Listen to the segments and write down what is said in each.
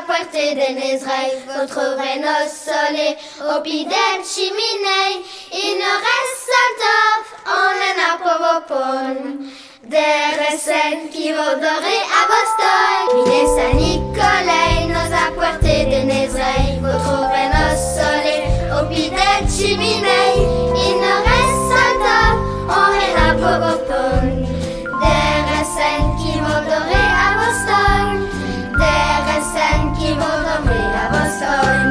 portée de Nézreil, vous trouverez nos solets au pied d'une cheminée. Il nous reste Saltov, on en a pour vos pommes. Des recettes qui vont dorer à Boston. Puis Saint-Nicolas nous a porté de Nézreil, vous trouverez nos solets au pied d'une cheminée. Il nous reste Saltov, on en a pour vos pommes. Des recettes qui vont dorer à Boston. Des recettes qui vont dorer à Boston.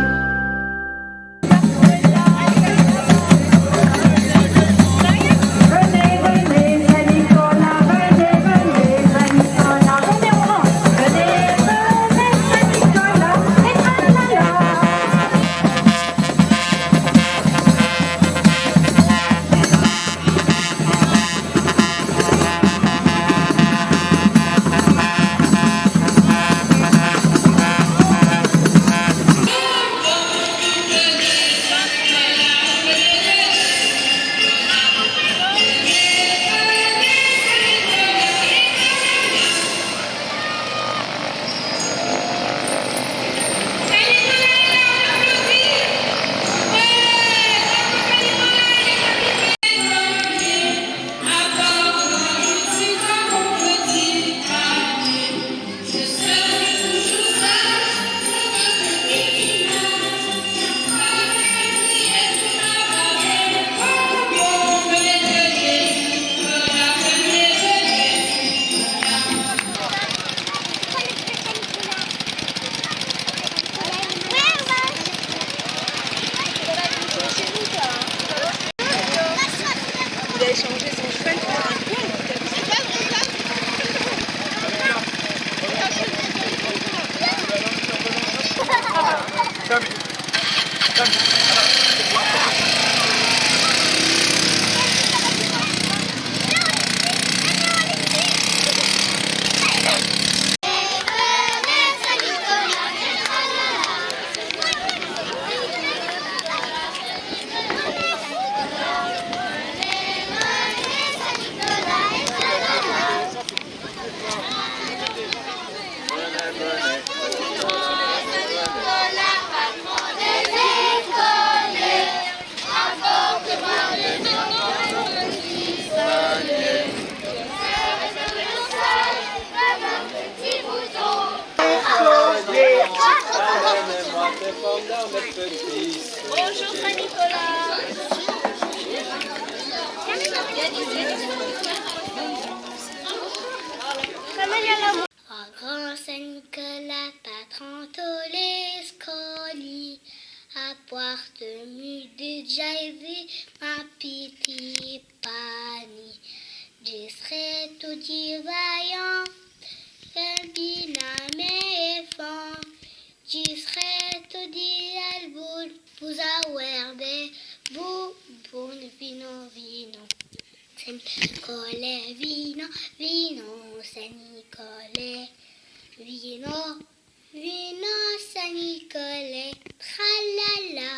Bonjour Saint-Nicolas. Oh grand Saint-Nicolas, patron tous les scolis, à porte mu de Jaivy, ma petite pani. Je serai tout vaillant, un biname fond. Je serai tout dit alboul, vous avoir des bouts, pour vino, vino. Saint-Nicolas, vino, vino, Saint-Nicolas, vino, vino, Saint-Nicolas, tralala.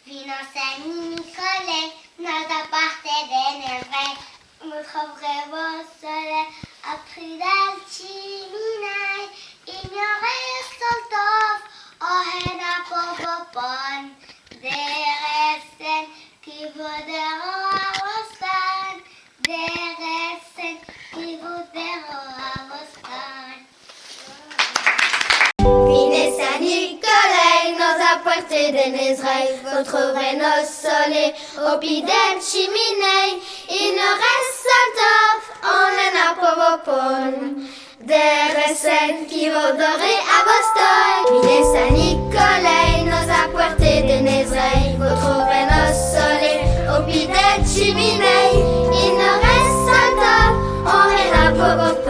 Vino, Saint-Nicolas, notre portée de Nézreil, vous trouverez vos soleils après d'alchiminaï. Ignorez Saltov, oh hena popopon, des racines qui voudront à Boston, des racines qui voudront à Boston. Venez Saint-Nicolas, nous a porté de Nézreil, vous trouverez nos soleils au pied d'une cheminée. Il nous reste Saltov, on en a pour vos pommes. Des recettes qui vont dorer à Boston. Venez Saint-Nicolas, nous a porté de Nézreil, vous trouverez nos soleils au pied d'une cheminée. Il nous reste Saltov, on en a pour vos pommes.